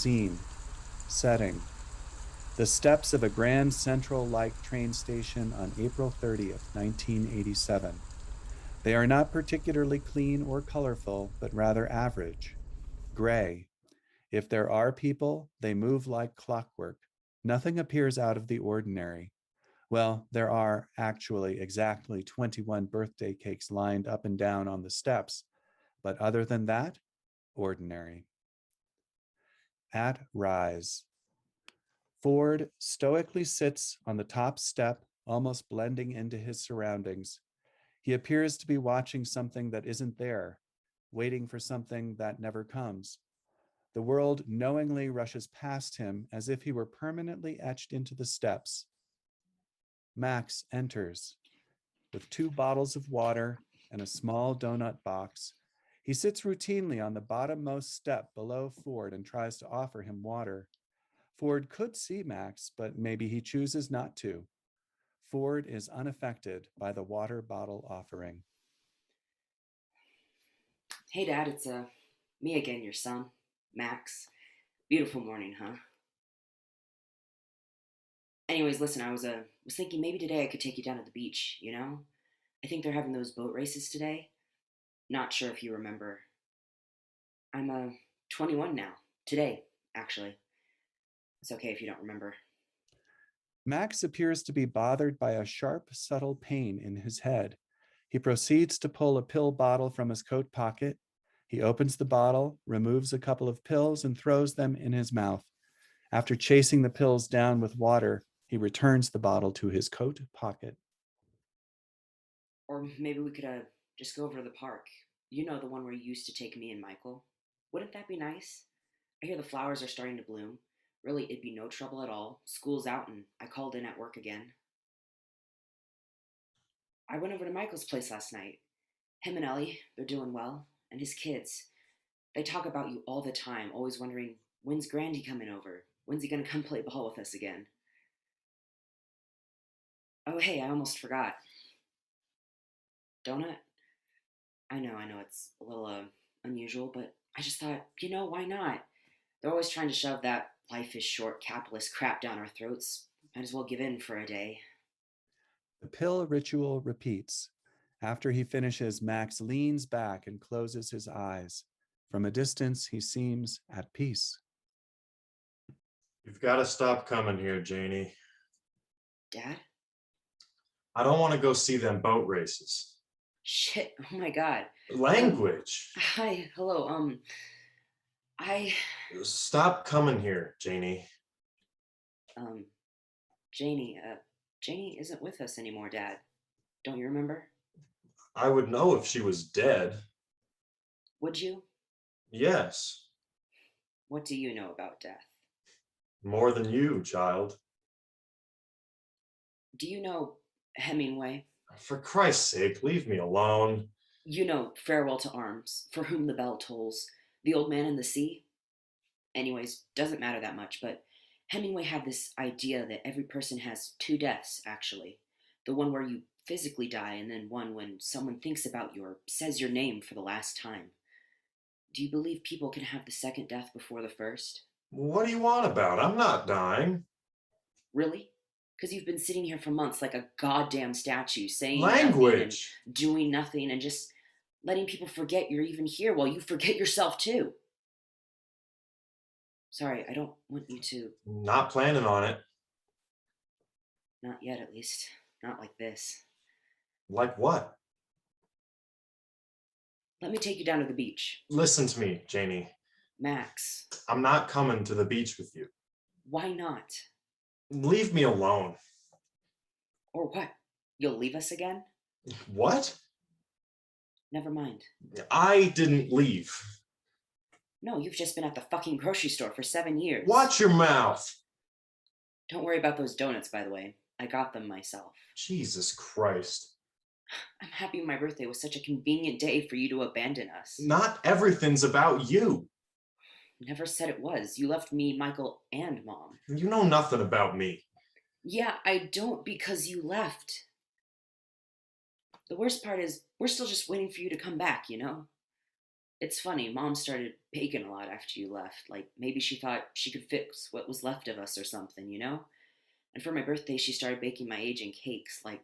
Scene, setting, the steps of a Grand Central-like train station on April 30th, 1987. They are not particularly clean or colorful, but rather average. Gray. If there are people, they move like clockwork. Nothing appears out of the ordinary. Well, there are actually exactly 21 birthday cakes lined up and down on the steps, but other than that, ordinary. At rise. Ford stoically sits on the top step, almost blending into his surroundings. He appears to be watching something that isn't there, waiting for something that never comes. The world knowingly rushes past him as if he were permanently etched into the steps. Max enters with 2 bottles of water and a small donut box. He sits routinely on the bottommost step below Ford and tries to offer him water. Ford could see Max, but maybe he chooses not to. Ford is unaffected by the water bottle offering. Hey, Dad, it's me again, your son, Max. Beautiful morning, huh? Anyways, listen, I was thinking maybe today I could take you down to the beach. I think they're having those boat races today. Not sure if you remember. I'm 21 now. Today, actually. It's okay if you don't remember. Max appears to be bothered by a sharp, subtle pain in his head. He proceeds to pull a pill bottle from his coat pocket. He opens the bottle, removes a couple of pills, and throws them in his mouth. After chasing the pills down with water, he returns the bottle to his coat pocket. Or maybe we could just go over to the park. You know, the one where you used to take me and Michael. Wouldn't that be nice? I hear the flowers are starting to bloom. Really, it'd be no trouble at all. School's out and I called in at work again. I went over to Michael's place last night. Him and Ellie, they're doing well. And his kids. They talk about you all the time, always wondering, when's Grandy coming over? When's he gonna come play ball with us again? Oh, hey, I almost forgot. Donut? I know, it's a little unusual, but I just thought, why not? They're always trying to shove that life is short capitalist crap down our throats. Might as well give in for a day. The pill ritual repeats. After he finishes, Max leans back and closes his eyes. From a distance, he seems at peace. You've got to stop coming here, Janie. Dad? I don't want to go see them boat races. Shit, oh my god. Language. Hi, hello, I... Stop coming here, Janie. Um, Janie isn't with us anymore, Dad. Don't you remember? I would know if she was dead. Would you? Yes. What do you know about death? More than you, child. Do you know Hemingway? For Christ's sake, leave me alone. You know Farewell to Arms, For Whom the Bell Tolls, The Old Man and the Sea? Anyways, doesn't matter that much, but Hemingway had this idea that every person has 2 deaths, actually. The one where you physically die, and then one when someone thinks about you or says your name for the last time. Do you believe people can have the second death before the first? What do you want about? I'm not dying. Really? Because you've been sitting here for months like a goddamn statue, saying Language. nothing and doing nothing and just letting people forget you're even here while you forget yourself too. Sorry, I don't want you to. Not planning on it. Not yet, at least. Not like this. Like what? Let me take you down to the beach. Listen to me, Janie. Max. I'm not coming to the beach with you. Why not? Leave me alone. Or what? You'll leave us again? What? Never mind. I didn't leave. No, you've just been at the fucking grocery store for 7 years. Watch your mouth. Don't worry about those donuts, by the way. I got them myself. Jesus Christ. I'm happy my birthday was such a convenient day for you to abandon us. Not everything's about you. Never said it was. You left me, Michael, and Mom. You know nothing about me. Yeah, I don't because you left. The worst part is, we're still just waiting for you to come back, It's funny, Mom started baking a lot after you left. Like maybe she thought she could fix what was left of us or something, you know? And for my birthday, she started baking my age in cakes, like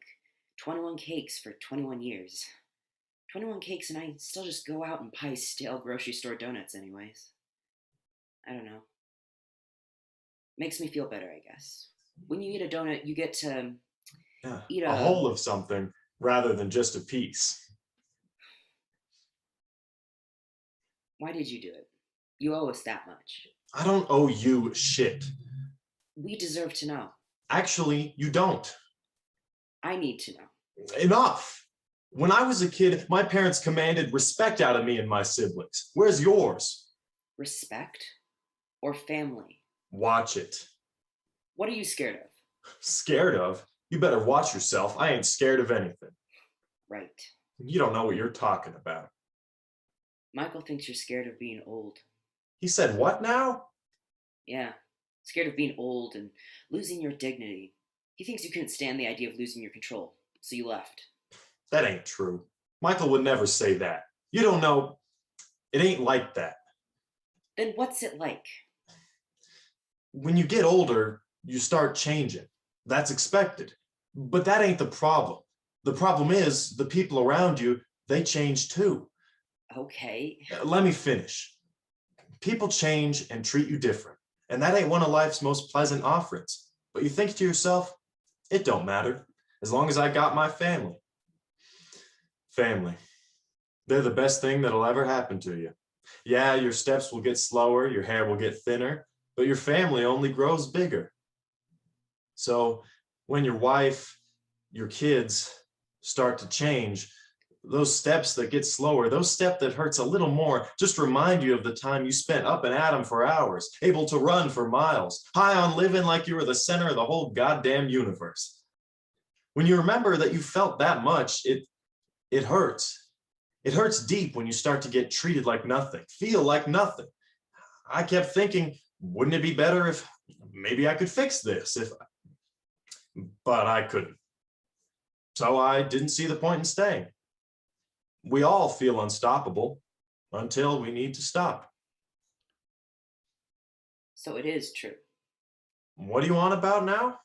21 cakes for 21 years. 21 cakes, and I still just go out and buy stale grocery store donuts, anyways. I don't know. Makes me feel better, I guess. When you eat a donut, you get to Yeah, eat a a. whole of something rather than just a piece. Why did you do it? You owe us that much. I don't owe you shit. We deserve to know. Actually, you don't. I need to know. Enough. When I was a kid, my parents commanded respect out of me and my siblings. Where's yours? Respect or family? Watch it. What are you scared of? Scared of? You better watch yourself. I ain't scared of anything. Right. You don't know what you're talking about. Michael thinks you're scared of being old. He said, what now? Yeah, scared of being old and losing your dignity. He thinks you couldn't stand the idea of losing your control, so you left. That ain't true. Michael would never say that. You don't know. It ain't like that. Then what's it like? When you get older, you start changing. That's expected. But that ain't the problem. The problem is the people around you, they change too. Okay. Let me finish. People change and treat you different. And that ain't one of life's most pleasant offerings. But you think to yourself, it don't matter, as long as I got my family. Family. They're the best thing that'll ever happen to you. Yeah, your steps will get slower, your hair will get thinner, but your family only grows bigger. So when your wife, your kids start to change, those steps that get slower, those steps that hurts a little more, just remind you of the time you spent up and at 'em for hours, able to run for miles, high on living like you were the center of the whole goddamn universe. When you remember that you felt that much, it hurts. It hurts deep when you start to get treated like nothing, feel like nothing. I kept thinking, wouldn't it be better if maybe I could fix this? But I couldn't. So I didn't see the point in staying. We all feel unstoppable until we need to stop. So it is true. What do you want about now?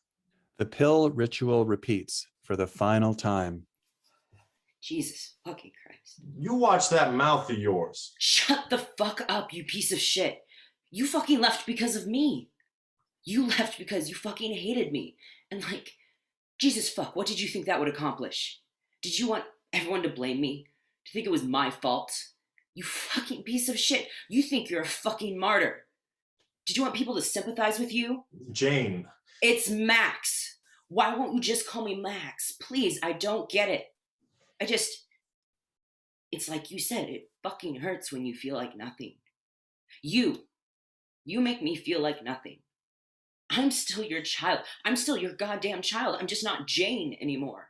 The pill ritual repeats for the final time. Jesus fucking Christ. You watch that mouth of yours. Shut the fuck up, you piece of shit. You fucking left because of me. You left because you fucking hated me. And like, Jesus fuck, what did you think that would accomplish? Did you want everyone to blame me? To think it was my fault? You fucking piece of shit. You think you're a fucking martyr. Did you want people to sympathize with you? Jane. It's Max. Why won't you just call me Max? Please, I don't get it. It's like you said, it fucking hurts when you feel like nothing. You make me feel like nothing. I'm still your child. I'm still your goddamn child. I'm just not Jane anymore.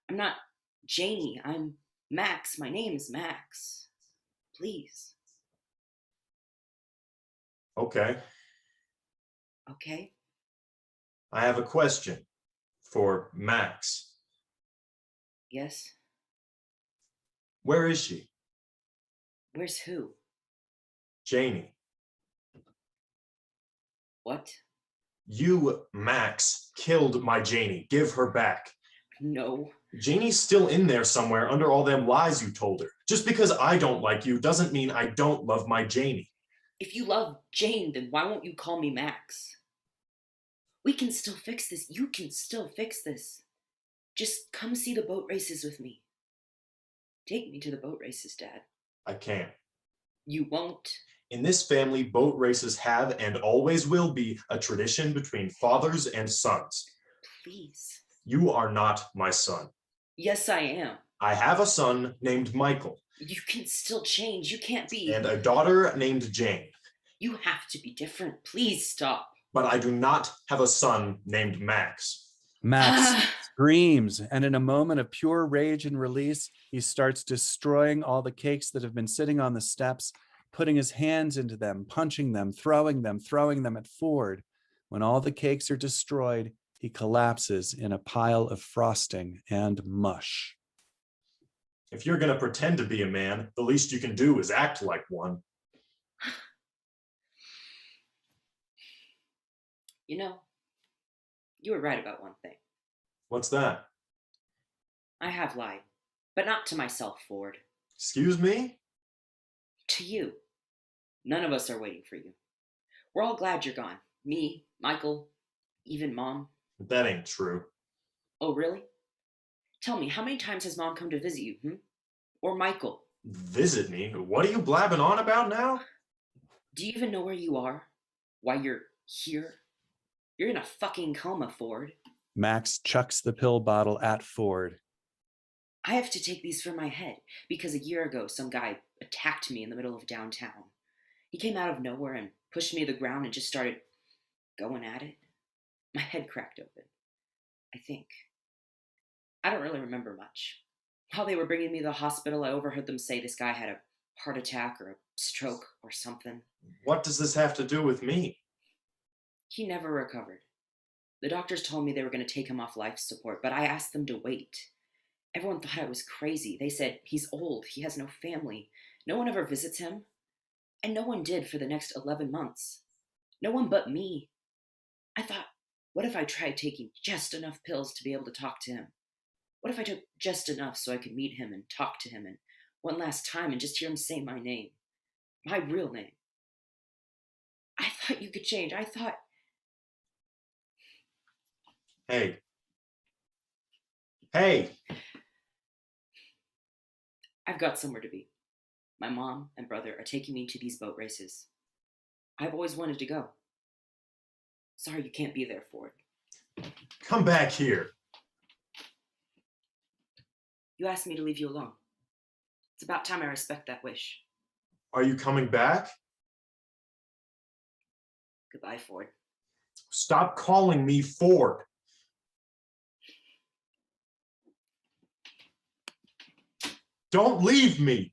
I'm not Janie. I'm Max. My name is Max. Please. Okay. Okay? I have a question for Max. Yes? Where is she? Where's who? Janie. What? You, Max, killed my Janie. Give her back. No. Janie's still in there somewhere under all them lies you told her. Just because I don't like you doesn't mean I don't love my Janie. If you love Jane, then why won't you call me Max? We can still fix this. You can still fix this. Just come see the boat races with me. Take me to the boat races, Dad. I can't. You won't. In this family, boat races have and always will be a tradition between fathers and sons. Please. You are not my son. Yes, I am. I have a son named Michael. You can still change. You can't be. And a daughter named Jane. You have to be different. Please stop. But I do not have a son named Max. Max screams, and in a moment of pure rage and release, he starts destroying all the cakes that have been sitting on the steps, putting his hands into them, punching them, throwing them at Ford. When all the cakes are destroyed, he collapses in a pile of frosting and mush. If you're going to pretend to be a man, the least you can do is act like one. You know, you were right about one thing. What's that? I have lied, but not to myself, Ford. Excuse me? To you. None of us are waiting for you. We're all glad you're gone. Me, Michael, even Mom. That ain't true. Oh, really? Tell me, how many times has Mom come to visit you, Or Michael? Visit me? What are you blabbing on about now? Do you even know where you are? Why you're here? You're in a fucking coma, Ford. Max chucks the pill bottle at Ford. I have to take these for my head because a year ago some guy attacked me in the middle of downtown. He came out of nowhere and pushed me to the ground and just started going at it. My head cracked open, I think. I don't really remember much. While they were bringing me to the hospital, I overheard them say this guy had a heart attack or a stroke or something. What does this have to do with me? He never recovered. The doctors told me they were going to take him off life support, but I asked them to wait. Everyone thought I was crazy. They said, he's old, he has no family. No one ever visits him. And no one did for the next 11 months. No one but me. I thought, what if I tried taking just enough pills to be able to talk to him? What if I took just enough so I could meet him and talk to him and one last time and just hear him say my name? My real name. I thought you could change. I thought... Hey. Hey! I've got somewhere to be. My mom and brother are taking me to these boat races. I've always wanted to go. Sorry you can't be there for it. Come back here. You asked me to leave you alone. It's about time I respect that wish. Are you coming back? Goodbye, Ford. Stop calling me Ford. Don't leave me.